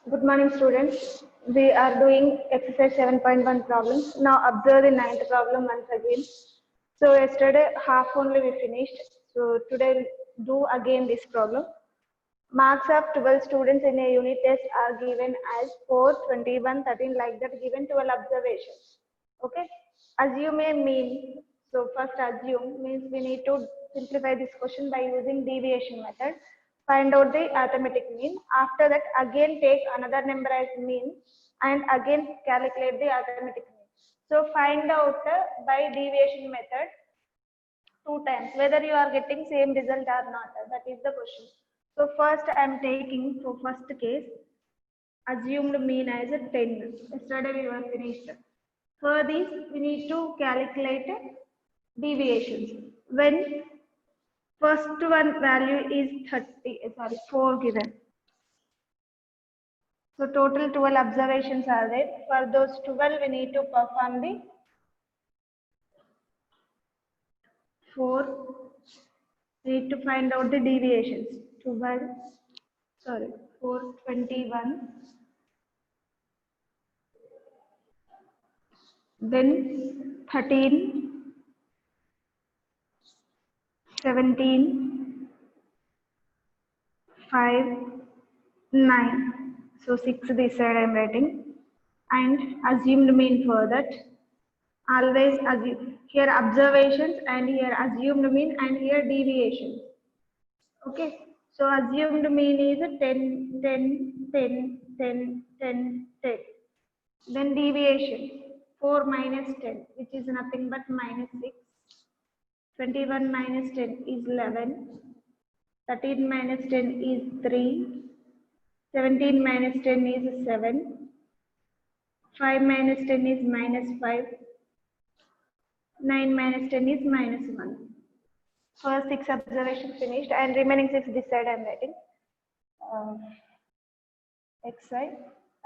Good morning, students. We are doing exercise 7.1 problems. Now observe the ninth problem once again. So yesterday half only we finished. So today do again this problem. Marks of 12 students in a unit test are given as 4, 21, 13 like that, given 12 observations. Okay. Assume a mean. So first assume means we need to simplify this question by using deviation method. Find out the arithmetic mean. After that, again take another number as mean and again calculate the arithmetic mean. So find out by deviation method two times whether you are getting same result or not. That is the question. So first I am taking for first case assumed mean as a 10. Yesterday we were finished. For this we need to calculate deviations. When first one value is 4 given. So total 12 observations are there. For those 12 we need to perform the 4. We need to find out the deviations. 421. Then 13, 17, 5, 9. So 6 this side I am writing. And assumed mean for that. Always assume here observations and here assumed mean and here deviations. Okay. So assumed mean is 10, 10, 10, 10, 10, 10. Then deviation 4 minus 10, which is nothing but minus 6. 21 minus 10 is 11. 13 minus 10 is 3. 17 minus 10 is 7. 5 minus 10 is minus 5. 9 minus 10 is minus 1. First 6 observations finished and remaining 6 this side I am writing. Xi,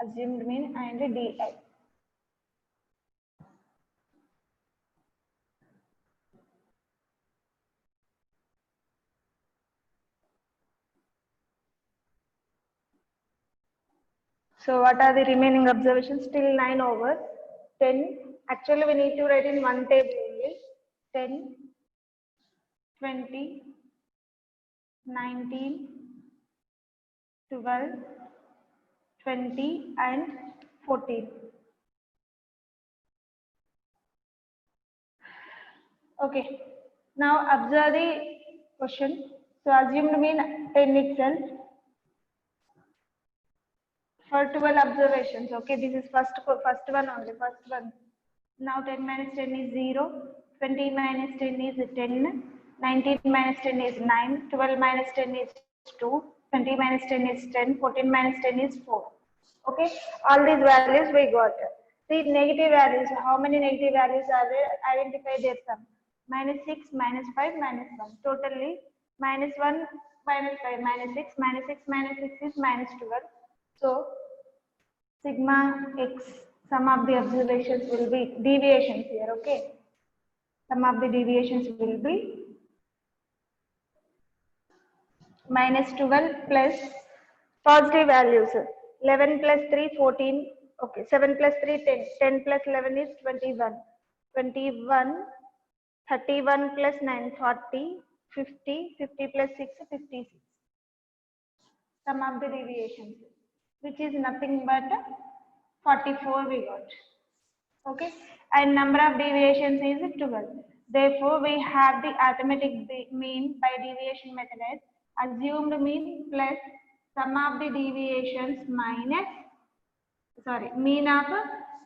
assumed mean and Di. So what are the remaining observations? Still 9 over 10. Actually we need to write in one table only. 10, 20, 19, 12, 20 and 14. Okay. Now observe the question. So assumed mean 10 itself. For 12 observations. Okay, this is first one only. First one. Now 10 minus 10 is 0. 20 minus 10 is 10. 19 minus 10 is 9. 12 minus 10 is 2. 20 minus 10 is 10. 14 minus 10 is 4. Okay, all these values we got. See negative values. How many negative values are there? Identify their sum. Minus 6, minus 5, minus 1. Totally minus 1, minus 5, minus 6, minus 6, minus 6 is minus 12. So sigma x, sum of the observations will be deviations here, okay? Sum of the deviations will be minus 12 plus positive values. 11 plus 3, 14. Okay, 7 plus 3, 10. 10 plus 11 is 21. 21, 31 plus 9, 40, 50. 50 plus 6, 56. Sum of the deviations, which is nothing but 44 we got. Okay, and number of deviations is 12. Therefore, we have the arithmetic mean by deviation method as assumed mean plus sum of the deviations minus, mean of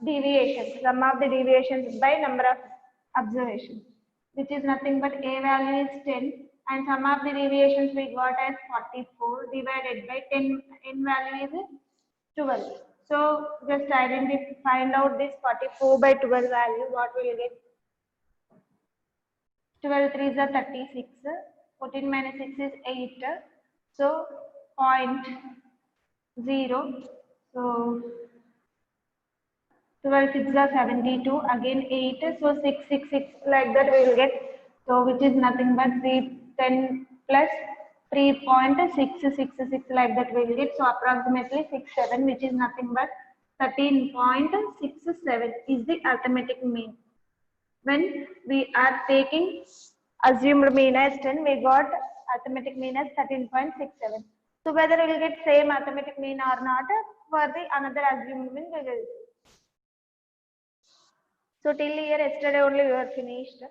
deviations, sum of the deviations by number of observations, which is nothing but a value is 10 and sum of the deviations we got as 44 divided by 10, n value is 12. So just find out this 44 by 12 value, what will you get? 12 3s are 36, 14 minus 6 is 8, so 0.0, so 12 6 are 72, again 8, so 6 6 6 like that we will get, so which is nothing but 3 10 plus 3.666 like that we'll get. So approximately 67, which is nothing but 13.67 is the arithmetic mean. When we are taking assumed mean as 10, we got arithmetic mean as 13.67. So whether we will get same arithmetic mean or not, for the another assumed mean we will see. So till here yesterday only we were finished.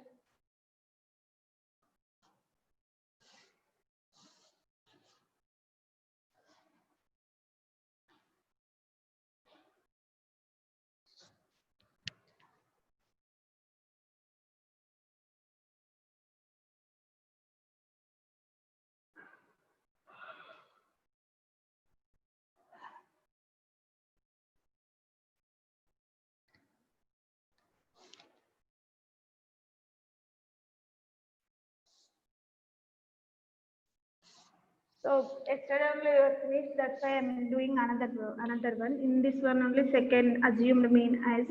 So yesterday only we were finished. That's why I am doing another one. In this one only second assumed mean as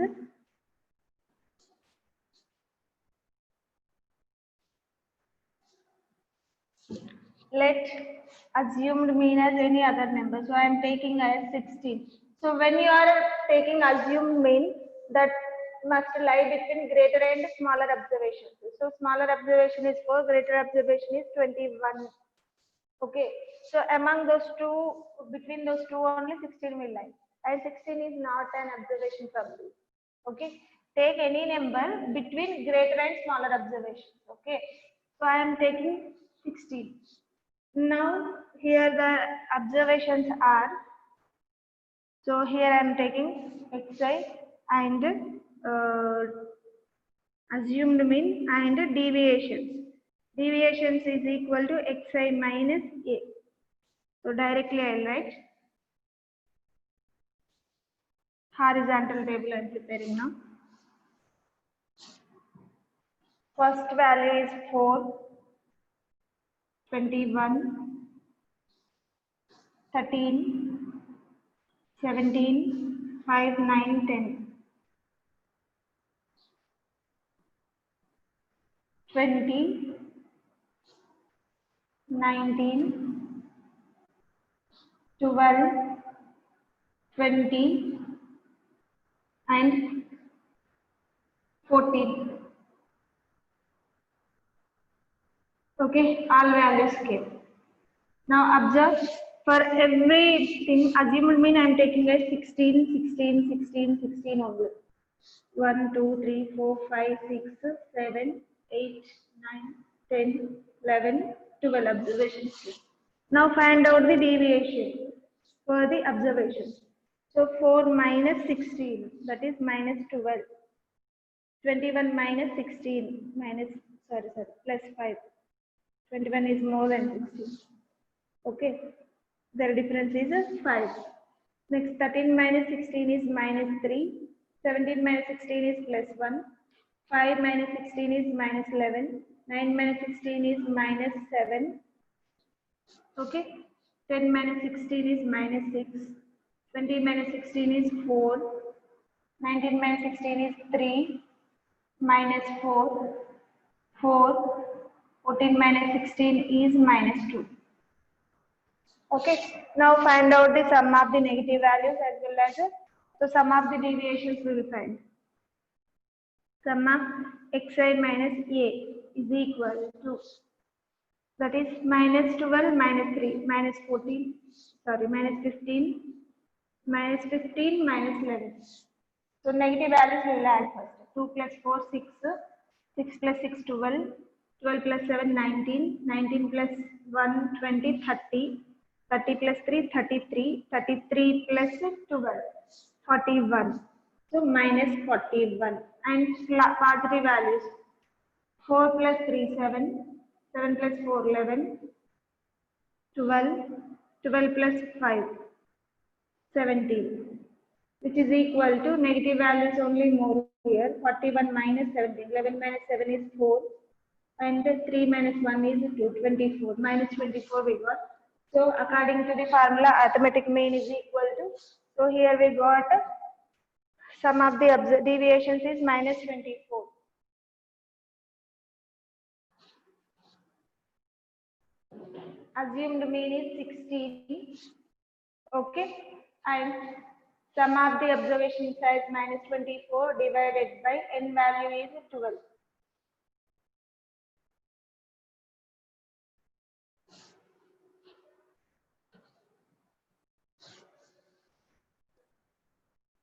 let assumed mean as any other number. So I am taking as 16. So when you are taking assumed mean, that must lie between greater and smaller observations. So smaller observation is 4, greater observation is 21. Okay. So among those two, between those two only 16 will lie. And 16 is not an observation from this. Okay. Take any number between greater and smaller observations. Okay. So I am taking 16. Now here the observations are, so here I am taking xi and assumed mean and deviations. Deviations is equal to xi minus a. So directly I'll write horizontal table I'm preparing now. First value is 4, 21, 13, 17, 5, 9, 10, 20, 19, 12, 20 and 14. Okay, all values came. Now observe, for everything assumed mean I am taking as 16, 16, 16, 16 only. 1, 2, 3, 4, 5, 6, 7, 8, 9, 10, 11, 12 observations. Now find out the deviation for the observation. So 4 minus 16, that is minus 12. 21 minus 16, plus 5. 21 is more than 16. Okay, their difference is 5. Next, 13 minus 16 is minus 3. 17 minus 16 is plus 1. 5 minus 16 is minus 11. 9 minus 16 is minus 7. Okay, 10 minus 16 is minus 6. 20 minus 16 is 4. 19 minus 16 is 3. Minus 4. 4. 14 minus 16 is minus 2. Okay, now find out the sum of the negative values as well as the sum of the deviations we will find. Sum of xi minus a is equal to, that is minus 12 minus 3 minus 14, sorry, minus 15, minus 15 minus 11. So negative values we will add first. 2 plus 4, 6, 6 plus 6, 12, 12 plus 7, 19, 19 plus 1, 20, 30, 30 plus 3, 33, 33 plus 12, 41. So minus 41. And positive values. 4 plus 3, 7, 7 plus 4, 11, 12, 12 plus 5, 17. Which is equal to negative values only more here. 41 minus 17. 11 minus 7 is 4. And 3 minus 1 is 2. 24. Minus 24 we got. So according to the formula, arithmetic mean is equal to. So here we got sum of the deviations is minus 24. assumed mean is 16. Okay, and sum of the observation size minus 24 divided by n value is 12.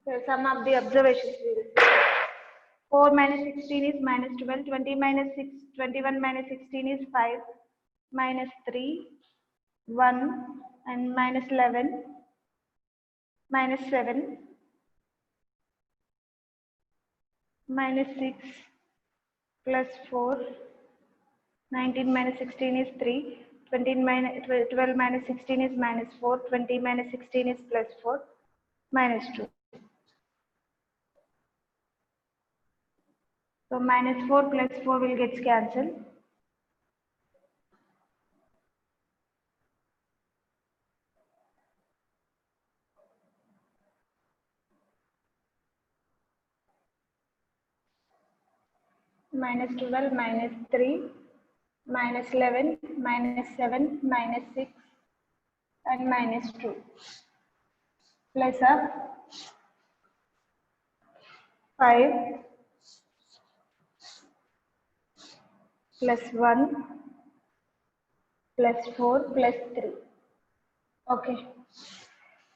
So sum of the observations we will see. 4 minus 16 is minus 12, 20 minus 6, 21 minus 16 is 5, minus 3, 1, and minus 11, minus 7, minus 6, plus 4, 19 minus 16 is 3, 20 minus 12 minus 16 is minus 4, 20 minus 16 is plus 4, minus 2. So minus 4 plus 4 will get cancelled. Minus 12, minus 3, minus 11, minus 7, minus 6, and minus 2. Plus up 5, plus 1, plus 4, plus 3. Okay.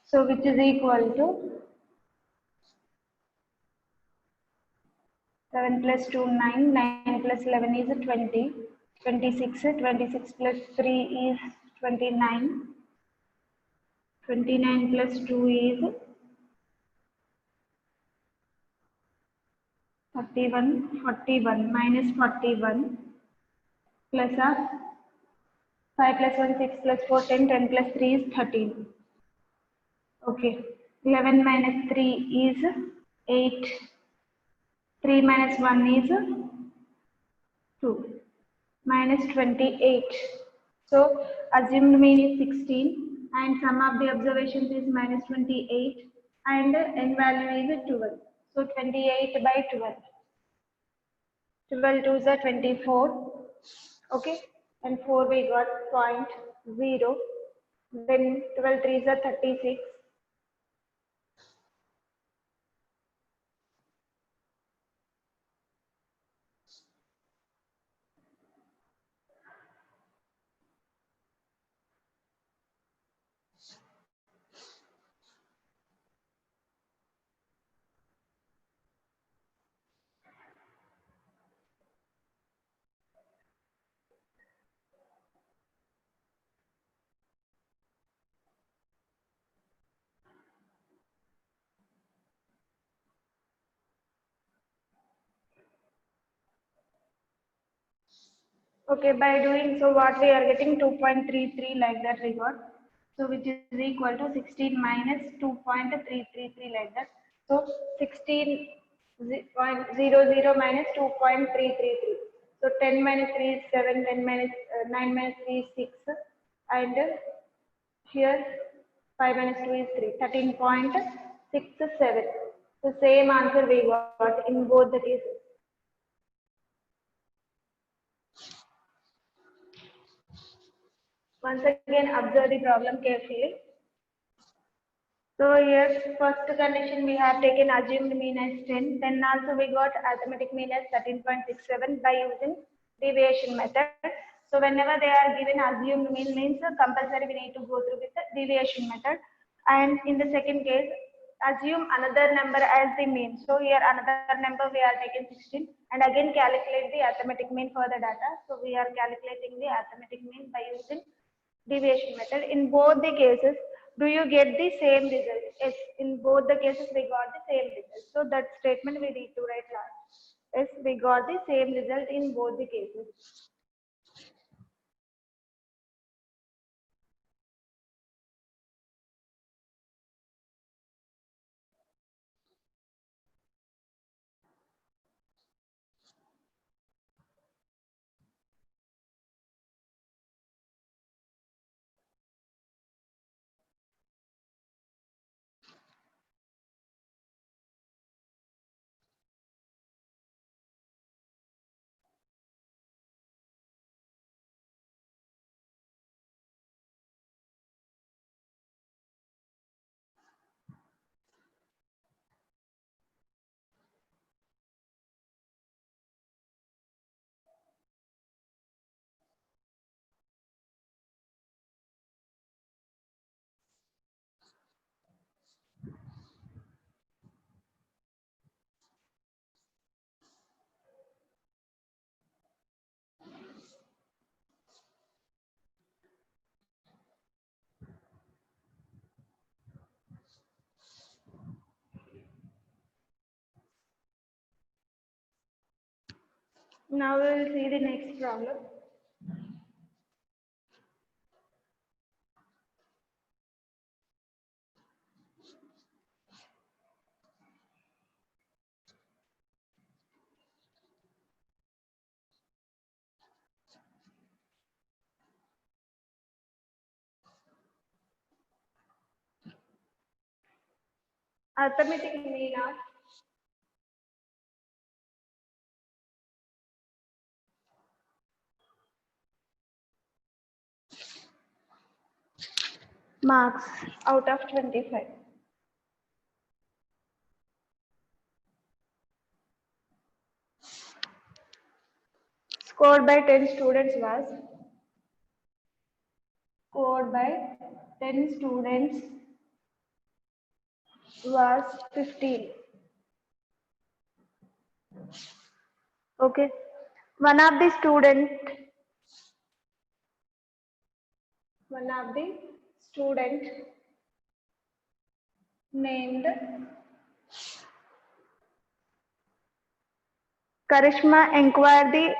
So which is equal to 7 plus 2, 9, 9 plus 11 is 20, 26, 26 plus 3 is 29, 29 plus 2 is 41, 41 minus 41 plus of 5 plus 1, 6 plus 4, 10, 10 plus 3 is 13. Okay, 11 minus 3 is 8, 3 minus 1 is 2, minus 28. So assumed mean is 16 and sum of the observations is minus 28 and n value is 12. So 28 by 12. 12 2s are 24. Okay, and 4 we got 0.0. Then 12 3s are 36. Okay, by doing so, what we are getting 2.33 like that we got. So which is equal to 16 minus 2.333 like that. So 16.00 minus 2.333. So 10 minus 3 is 7, 10 minus 9 minus 3 is 6, and here 5 minus 2 is 3, 13.67. So same answer we got in both the cases. Once again, observe the problem carefully. So here, first condition we have taken assumed mean as 10. Then also we got arithmetic mean as 13.67 by using deviation method. So whenever they are given assumed mean means compulsory we need to go through with the deviation method. And in the second case, assume another number as the mean. So here another number we are taking 16 and again calculate the arithmetic mean for the data. So we are calculating the arithmetic mean by using deviation method. In both the cases, do you get the same result? Yes, in both the cases we got the same result. So that statement we need to write last. Yes, we got the same result in both the cases. Now we will see the next problem. Arithmetic mean of marks out of 25. Scored by 10 students was 15. Okay. One of the student named Karishma inquired the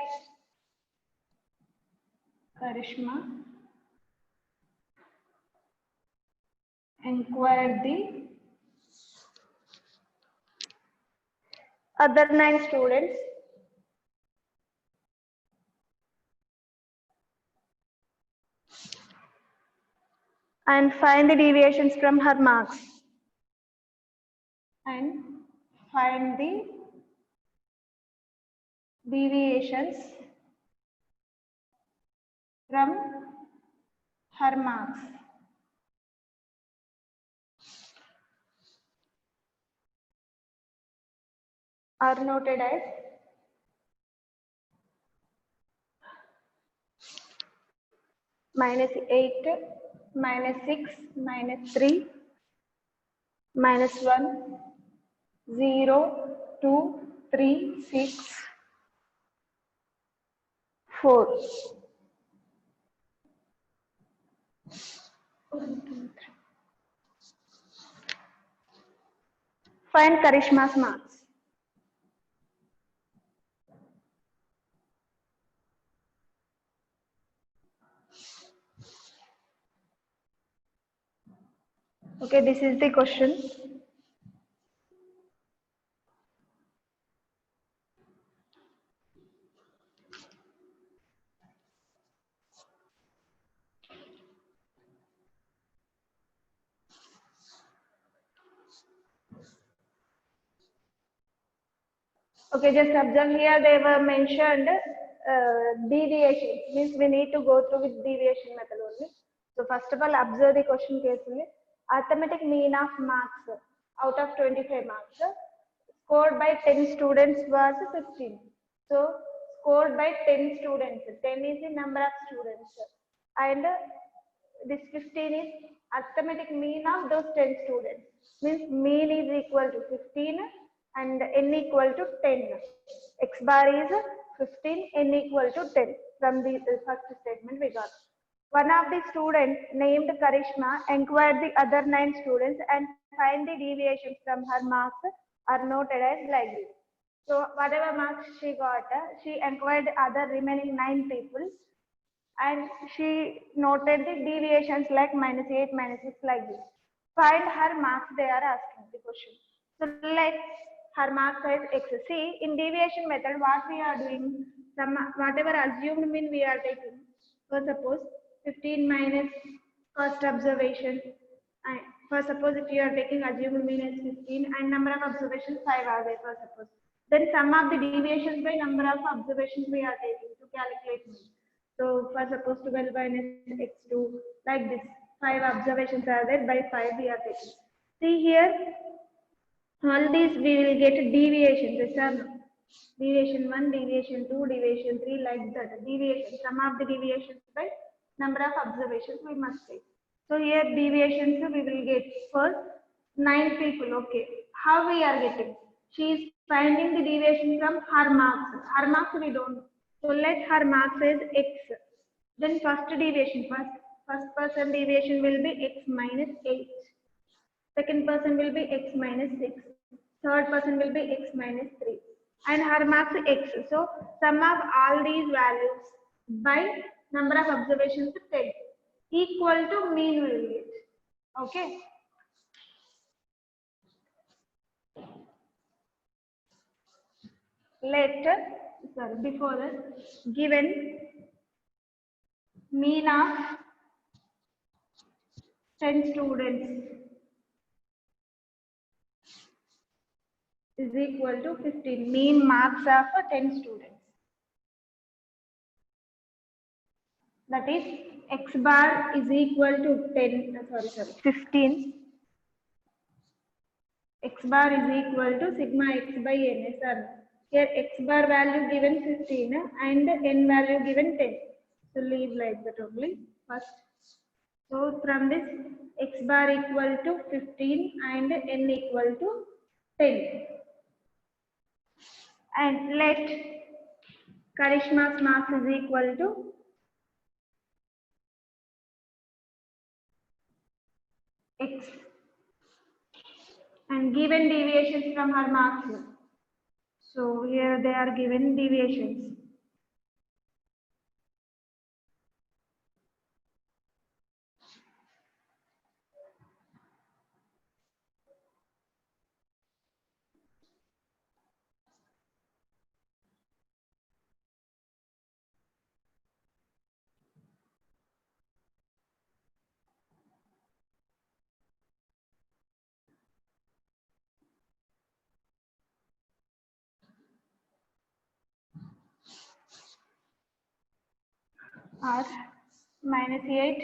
other 9 students and find the deviations from her marks. And find the deviations from her marks. Are noted as -8, -6, -3, -1, 0, 2, 3, 6, 4. Find Karishma's marks. Okay, this is the question. Okay, just observe here they were mentioned deviation, means we need to go through with deviation method only. So first of all, observe the question carefully. Arithmetic mean of marks out of 25 marks scored by 10 students was 15. So scored by 10 students. 10 is the number of students and this 15 is arithmetic mean of those 10 students. Means mean is equal to 15 and n equal to 10. X bar is 15, n equal to 10 from the first statement we got. One of the students named Karishma inquired the other 9 students and find the deviations from her marks are noted as like this. So whatever marks she got, she inquired other remaining 9 people and she noted the deviations like -8, -6 like this. Find her marks, they are asking the question. So let her marks as X. See, in deviation method, what we are doing, whatever assumed mean we are taking. For suppose 15 minus first observation. For suppose if you are taking assumed mean as 15 and number of observations 5 are there for suppose. Then sum of the deviations by number of observations we are taking to calculate mean. So for suppose 12 minus x2 like this. 5 observations are there, by 5 we are taking. See here, all these we will get deviations. These are deviation 1, deviation 2, deviation 3 like that. Deviation, sum of the deviations by number of observations we must take. So here deviations we will get for 9 people. Okay, how we are getting? She is finding the deviation from her marks. Her marks we don't know. So let her marks as x. Then first deviation, first person deviation will be x minus 8. Second person will be x minus 6. Third person will be x minus 3. and her marks x. So sum of all these values by number of observations 10 equal to mean will get. Okay. Later, sorry, before that, given mean of 10 students is equal to 15. Mean marks of 10 students. That is x bar is equal to 10, 15. X bar is equal to sigma x by n. Sir. Here x bar value given 15 and n value given 10. So leave like that only first. So from this x bar equal to 15 and n equal to 10. And let Karishma's marks is equal to x and given deviations from her marks. So here they are given deviations. Are -8,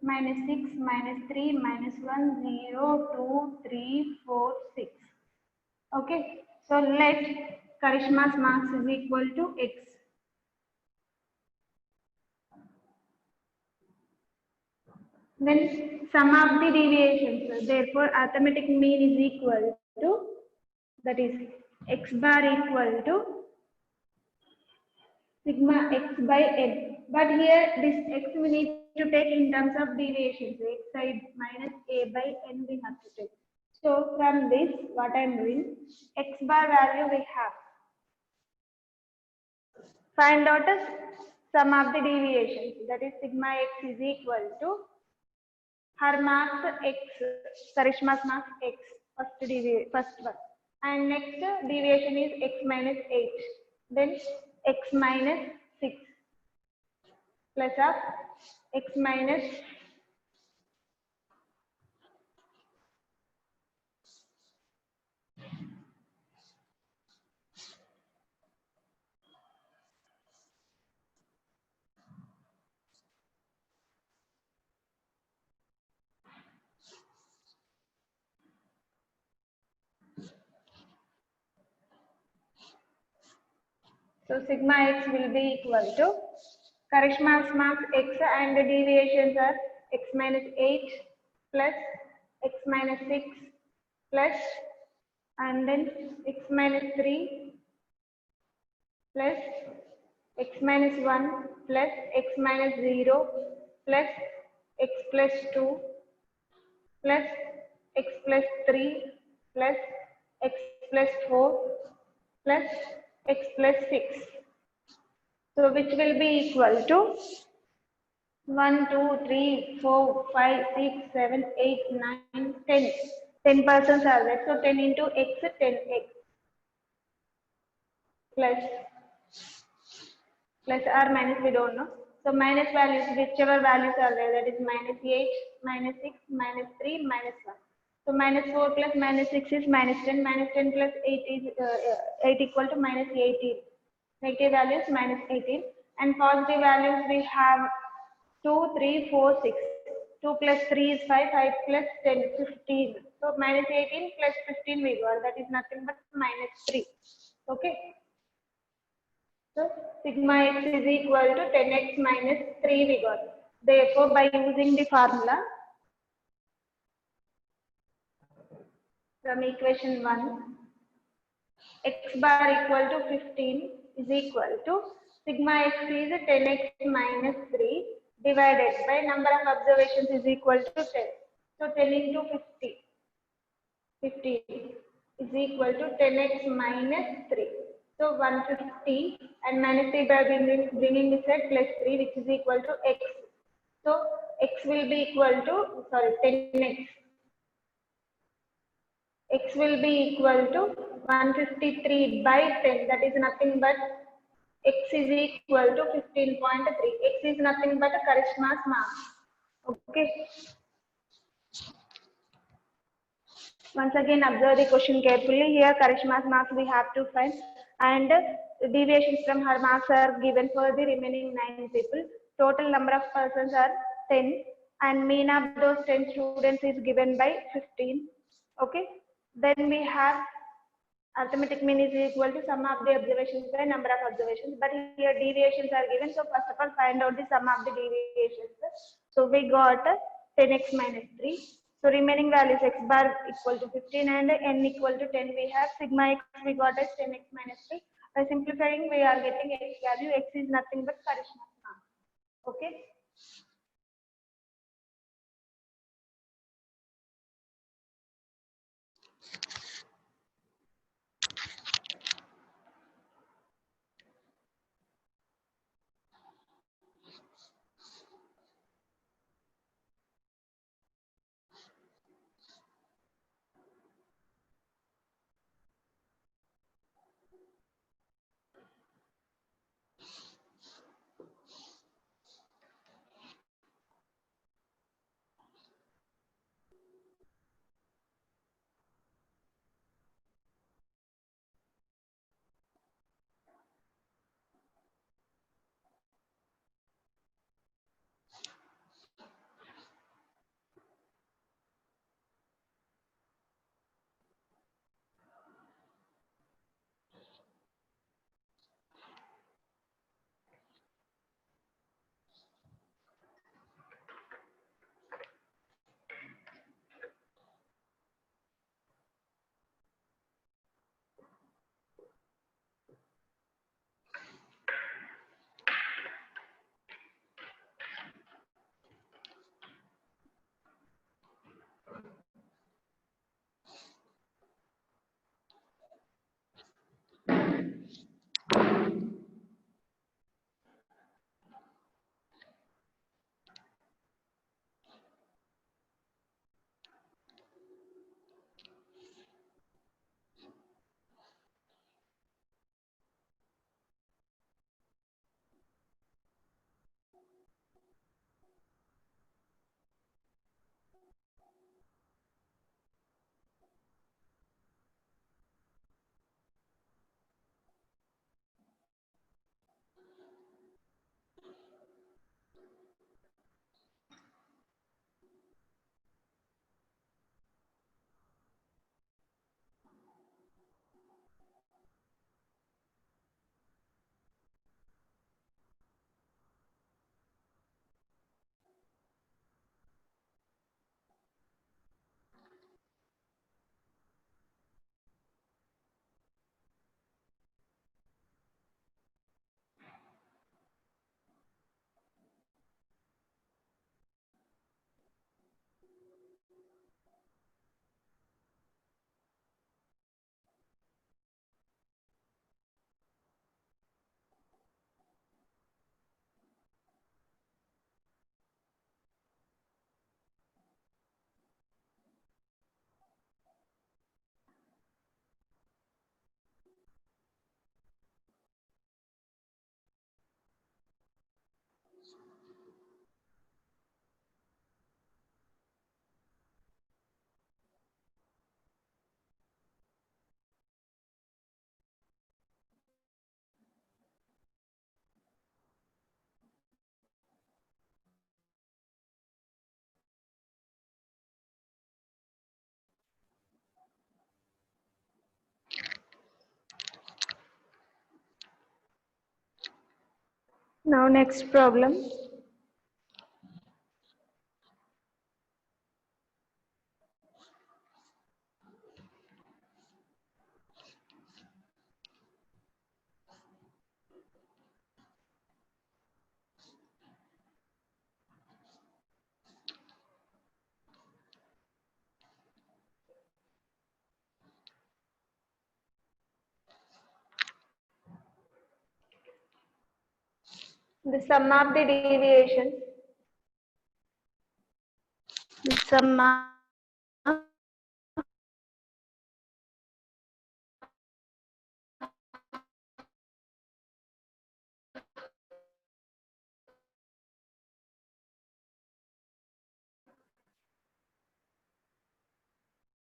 -6, -3, -1, 0, 2, 3, 4, 6. Okay, so let Karishma's marks is equal to x. Then sum of the deviations. Therefore, arithmetic mean is equal to, that is x bar equal to sigma x by n. But here this x we need to take in terms of deviations. X side minus a by n we have to take. So from this, what I am doing, x bar value we have. Find out the sum of the deviations. That is sigma x is equal to her marks x, Karishma's marks x, first one. And next deviation is x minus 8. Then x minus 6 plus of x minus so sigma x will be equal to Karishma's marks x and the deviations are x minus 8 plus x minus 6 plus and then x minus 3 plus x minus 1 plus x minus 0 plus x plus 2 plus x plus 3 plus x plus 4 plus x plus 6. So which will be equal to 1, 2, 3, 4, 5, 6, 7, 8, 9, 10. 10% are there. So 10 into x, 10x plus or minus we don't know. So minus values, whichever values are there, that is minus 8, minus 6, minus 3, minus 1. So minus 4 plus minus 6 is minus 10, minus 10 plus 8 is 8 equal to minus 18. Negative values minus 18 and positive values we have 2, 3, 4, 6. 2 plus 3 is 5, 5 plus 10, 15. So minus 18 plus 15 we got, that is nothing but minus 3. Okay. So sigma x is equal to 10x minus 3 we got. Therefore, by using the formula from equation 1, x bar equal to 15 is equal to sigma x is 10x minus 3 divided by number of observations is equal to 10. So 10 into 15 is equal to 10x minus 3. So 150 and minus 3 by bringing this side plus 3, which is equal to x. So x will be equal to, sorry, 10x. X will be equal to 153 by 10. That is nothing but x is equal to 15.3. X is nothing but a Karishma's mark. Okay. Once again, observe the question carefully. Here, Karishma's marks we have to find, and deviations from her marks are given for the remaining 9 people. Total number of persons are 10, and mean of those 10 students is given by 15. Okay. Then we have arithmetic mean is equal to sum of the observations by number of observations. But here deviations are given. So first of all, find out the sum of the deviations. So we got 10x minus 3. So remaining values x bar equal to 15 and n equal to 10. We have sigma x we got as 10x minus 3. By simplifying, we are getting x value. X is nothing but Karishma's mark. Okay. Now next problem. The sum of the deviations. The sum of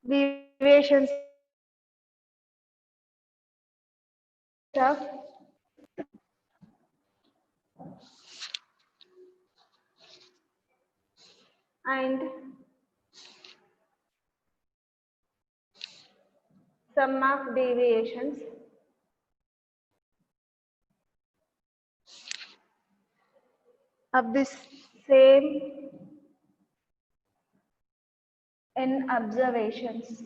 deviations of and sum of deviations of this same n observations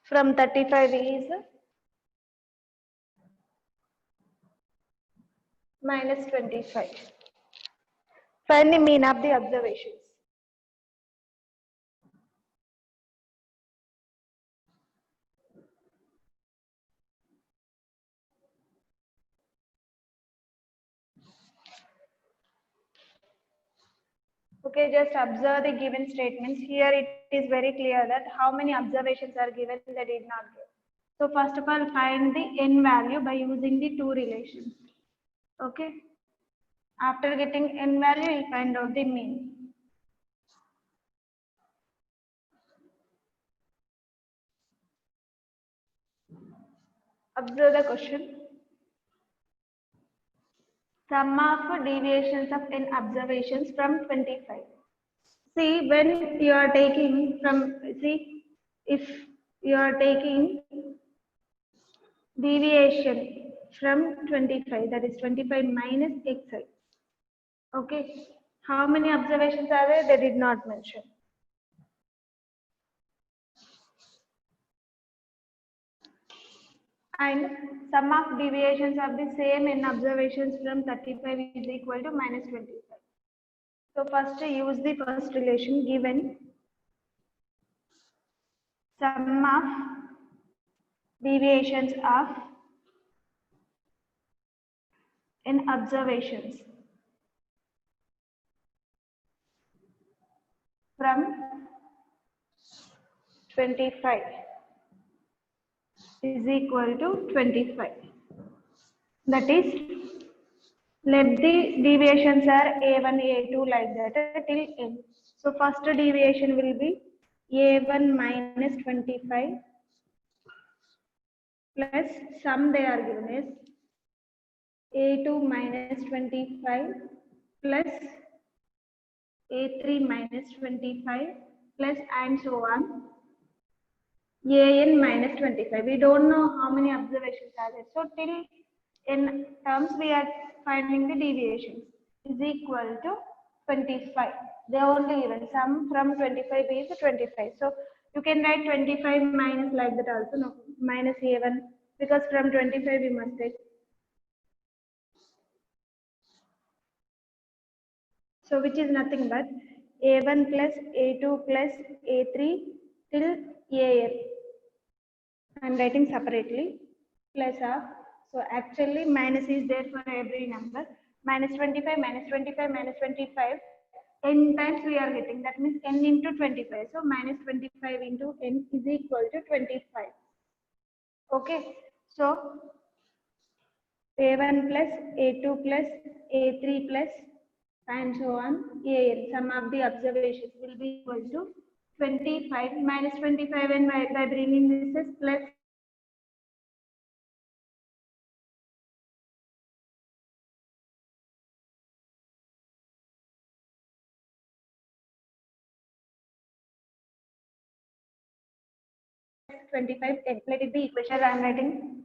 from 35 is minus 25. Find the mean of the observations. Okay, just observe the given statements. Here it is very clear that how many observations are given, they did not give. So first of all, find the n value by using the two relations. Okay. After getting n value, you'll find out the mean. Observe the question. Sum of deviations of n observations from 25. See, when you are taking from, see, if you are taking deviation from 25, that is 25 minus xi. Okay. How many observations are there? They did not mention. And sum of deviations of the same n observations from 35 is equal to minus 25. So first use the first relation given sum of deviations of n observations from 25 is equal to 25. That is, let the deviations are a1, a2 like that till n. So first deviation will be a1 minus 25 plus sum they are given is a2 minus 25 plus a3 minus 25 plus and so on an minus 25. We don't know how many observations are there. So till in terms we are finding the deviations is equal to 25. They are only given sum from 25 is 25. So you can write 25 minus like that also, no, minus a1 because from 25 we must take. So which is nothing but a1 plus a2 plus a3 till an. I am writing separately plus of. So actually minus is there for every number. Minus 25, minus 25, minus 25. N times we are getting. That means n into 25. So minus 25 into n is equal to 25. Okay. So a1 plus a2 plus a3 plus and so on an. Sum of the observations will be equal to 25 minus 25 and by bringing this is plus 25 10. Let it be equation. I am writing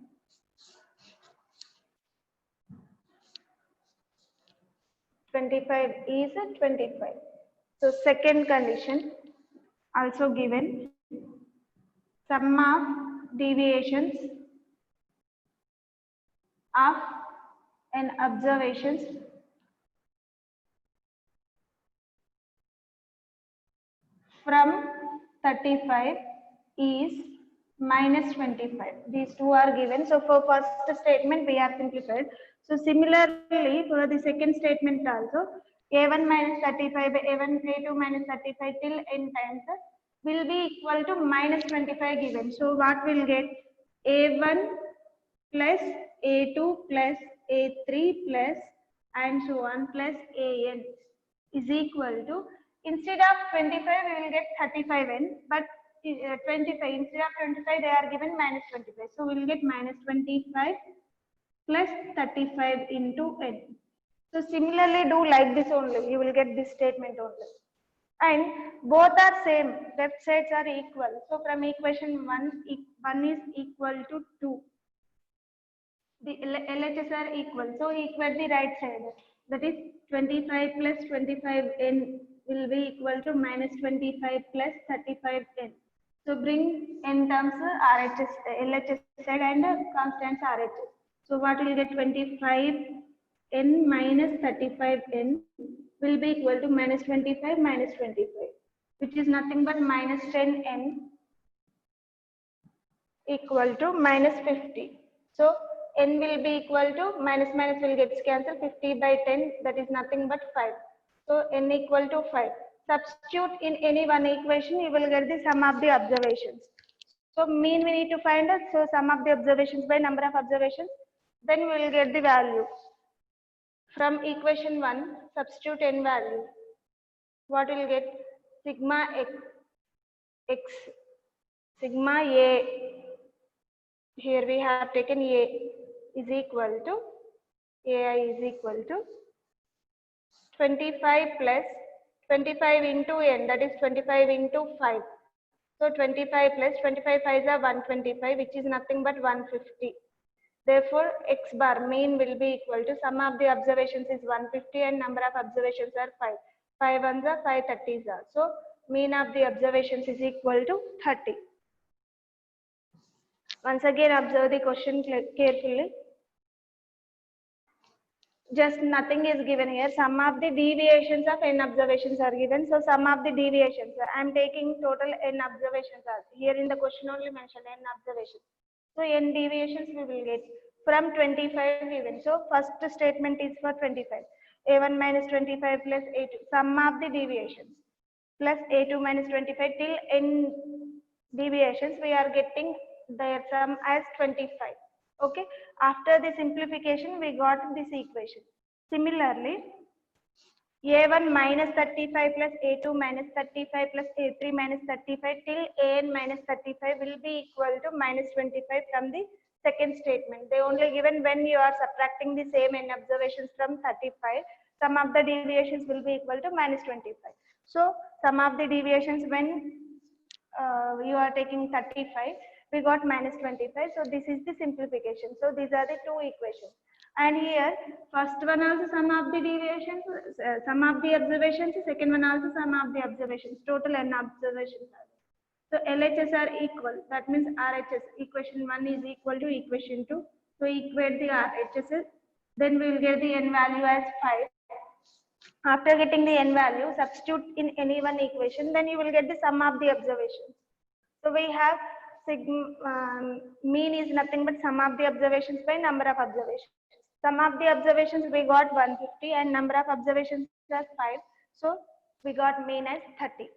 25 is 25. So second condition also given sum of deviations of an observations from 35 is minus 25. These two are given. So for first statement, we have simplified. So similarly, for the second statement also, a1 minus 35 by a1, a2 minus 35 till n times will be equal to minus 25 given. So what will get? A1 plus a2 plus a3 plus and so on plus an is equal to, instead of 25 we will get 35n, but 25, instead of 25 they are given minus 25, so we will get minus 25 plus 35 into n. So similarly do like this only, you will get this statement only, and both are same, left sides are equal. So from equation 1 is equal to 2, the LHS are equal, so equate the right side, that is 25 plus 25n will be equal to minus 25 plus 35n. So bring n terms RHS, LHS side and constants RHS. So what will get? 25n minus 35n will be equal to minus 25 minus 25, which is nothing but minus 10n equal to minus 50. So n will be equal to minus minus will get cancelled, 50 by 10, that is nothing but 5. So n equal to 5. Substitute in any one equation, you will get the sum of the observations. So mean we need to find out, so sum of the observations by number of observations, then we will get the value. From equation 1, substitute n value. What will get? Sigma x sigma a, here we have taken a is equal to, ai is equal to 25 plus 25 into n, that is 25 into 5. So 25 plus 25 5s are 125, which is nothing but 150. Therefore x bar mean will be equal to, sum of the observations is 150 and number of observations are 5. 5 ones are 5 30s are. So mean of the observations is equal to 30. Once again observe the question carefully. Just nothing is given here. Sum of the deviations of n observations are given. So sum of the deviations, I am taking total n observations are here in the question only mentioned n observations. So n deviations we will get from 25 given. So first statement is for 25. A1 minus 25 plus A2, sum of the deviations, plus A2 minus 25 till n deviations, we are getting their sum as 25. Okay, after the simplification we got this equation. Similarly, a1 minus 35 plus a2 minus 35 plus a3 minus 35 till an minus 35 will be equal to minus 25 from the second statement. They only given when you are subtracting the same n observations from 35, sum of the deviations will be equal to minus 25. So sum of the deviations when you are taking 35, we got minus 25. So this is the simplification. So these are the two equations. And here first one also sum of the deviations, sum of the observations, second one also sum of the observations, total n observations are there. So LHS are equal, that means RHS, equation 1 is equal to equation 2. So equate the RHS, then we will get the n value as 5. After getting the n value, substitute in any one equation, then you will get the sum of the observations. So we have mean is nothing but sum of the observations by number of observations. Sum of the observations we got 150 and number of observations as 5. So we got mean as 30.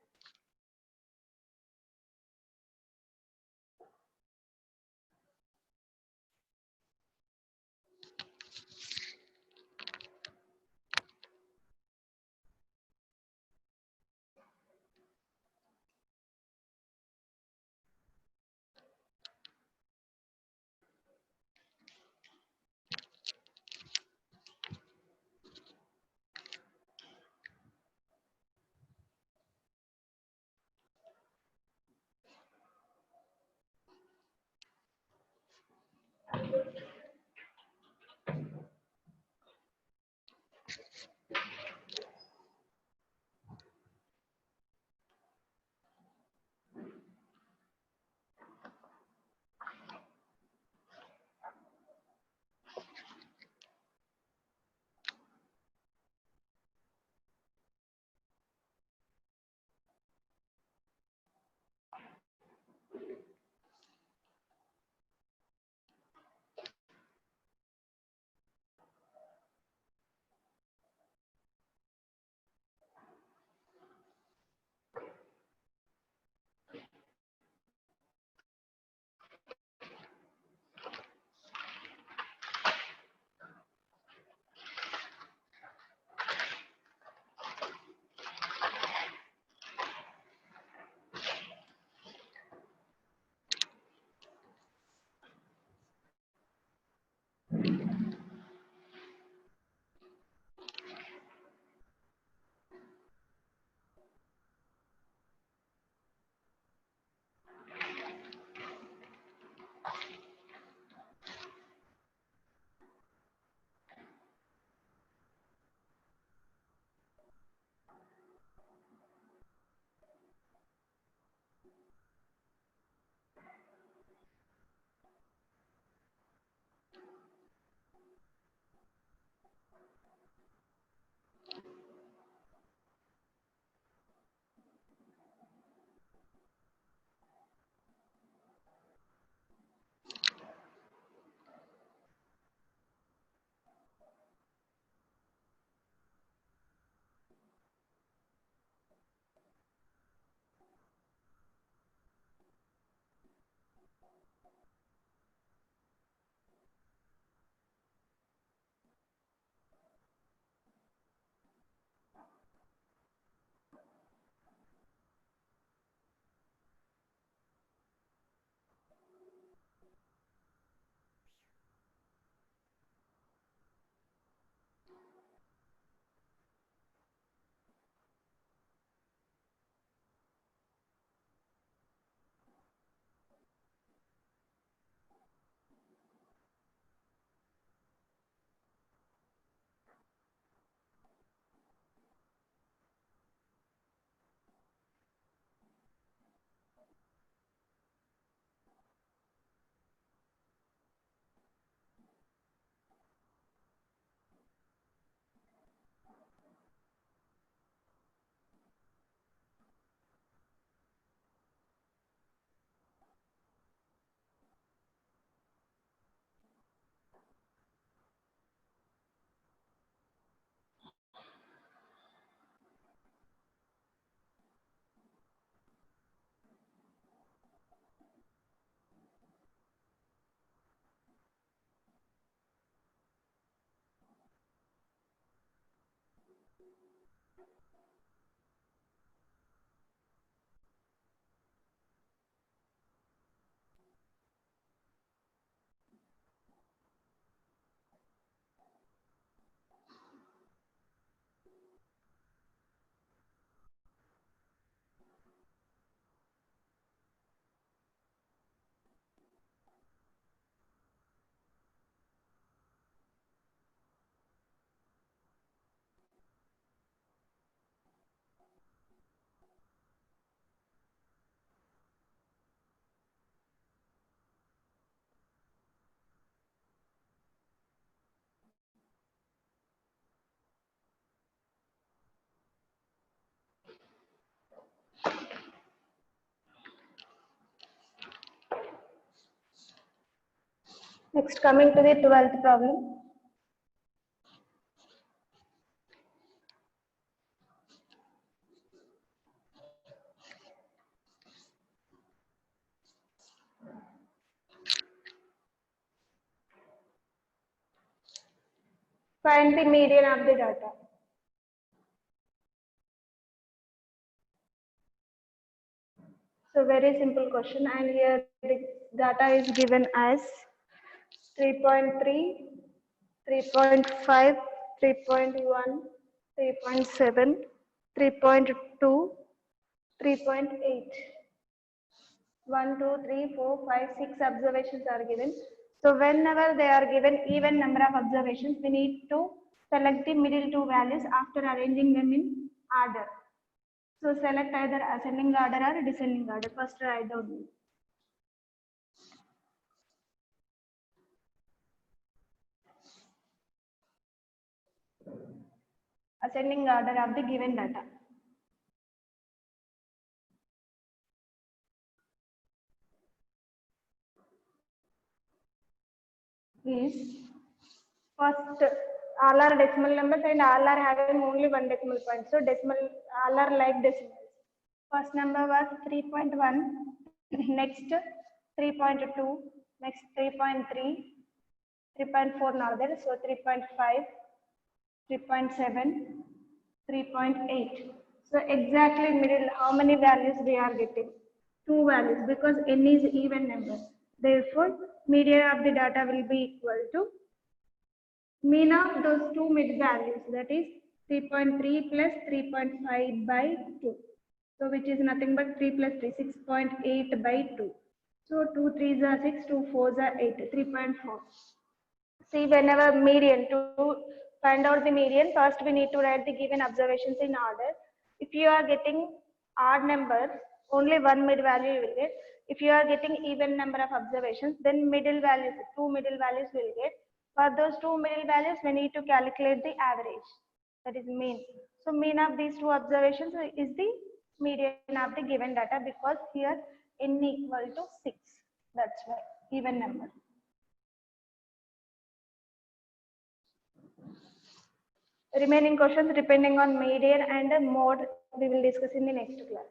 Next, coming to the 12th problem. Find the median of the data. So very simple question, and here the data is given as 3.3, 3.5, 3.1, 3.7, 3.2, 3.8. 1, 2, 3, 4, 5, 6 observations are given. So whenever they are given even number of observations, we need to select the middle two values after arranging them in order. So select either ascending order or descending order. First write down. Ascending order of the given data. Is first all are decimal numbers and all are having only one decimal point. So decimal all are like decimals. First number was 3.1, next 3.2, next 3.3, 3.4 now there, so 3.5, 3.7, 3.8. So exactly middle, how many values we are getting? 2 values, because n is even number. Therefore, median of the data will be equal to mean of those two mid values, that is 3.3 plus 3.5 by 2. So which is nothing but 3 plus 3, 6.8 by 2. So 2 3s are 6, 2 4s are 8, 3.4. See, whenever median, to find out the median, first we need to write the given observations in order. If you are getting odd numbers, only one mid value you will get. If you are getting even number of observations, then middle values, two middle values will get. For those two middle values, we need to calculate the average, that is mean. So mean of these two observations is the median of the given data, because here n equal to 6. That's why even number. Remaining questions depending on median and mode we will discuss in the next class.